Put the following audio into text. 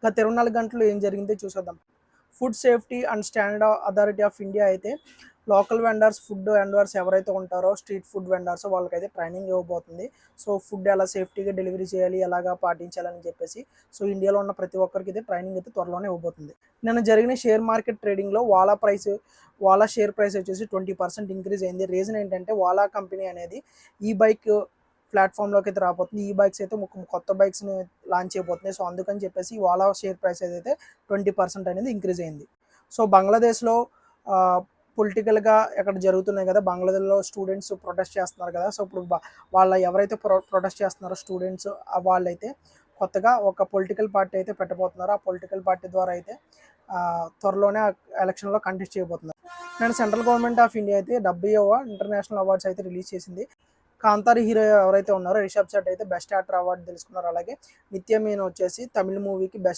గత 24 గంటల్లో ఏం జరిగిందో చూసేద్దాం. Food safety and standard authority of India అయితే లోకల్ వెండర్స్, ఫుడ్ వెండర్స్ ఎవరైతే ఉంటారో స్ట్రీట్ ఫుడ్ వెండర్స్ వాళ్ళకైతే ట్రైనింగ్ ఇవ్వబోతుంది. సో ఫుడ్ ఎలా సేఫ్టీగా డెలివరీ చేయాలి, ఎలాగా పాటించాలని చెప్పేసి సో ఇండియాలో ఉన్న ప్రతి ఒక్కరికి అయితే ట్రైనింగ్ అయితే త్వరలోనే ఇవ్వబోతుంది. నిన్న జరిగిన షేర్ మార్కెట్ ట్రేడింగ్లో వాలా షేర్ ప్రైస్ వచ్చేసి 20% ఇంక్రీజ్ అయింది. రీజన్ ఏంటంటే వాలా కంపెనీ అనేది ఈ బైక్ ప్లాట్ఫామ్లోకి అయితే రాబోతుంది. ఈ బైక్స్ అయితే కొత్త బైక్స్ని లాంచ్ చేయబోతున్నాయి. సో అందుకని చెప్పేసి వాలా షేర్ ప్రైస్ అయితే 20% అనేది ఇంక్రీజ్ అయింది. సో బంగ్లాదేశ్లో పొలిటికల్గా ఎక్కడ జరుగుతున్నాయి కదా, బంగ్లాదేశ్లో స్టూడెంట్స్ ప్రొటెస్ట్ చేస్తున్నారు కదా. సో ఇప్పుడు వాళ్ళ ఎవరైతే ప్రొటెస్ట్ చేస్తున్నారో స్టూడెంట్స్ వాళ్ళైతే కొత్తగా ఒక పొలిటికల్ పార్టీ అయితే పెట్టబోతున్నారు. ఆ పొలిటికల్ పార్టీ ద్వారా అయితే త్వరలోనే ఎలక్షన్లో కంటెస్ట్ చేయబోతున్నారు. నేను సెంట్రల్ గవర్నమెంట్ ఆఫ్ ఇండియా అయితే 70వ ఇంటర్నేషనల్ అవార్డ్స్ అయితే రిలీజ్ చేసింది. కాంతారి హీరో ఎవరైతే ఉన్నారో రిషబ్ శెట్టి అయితే బెస్ట్ యాక్టర్ అవార్డు తెలుసుకున్నారు. అలాగే నిత్య మీనన్ వచ్చేసి తమిళ మూవీకి బెస్ట్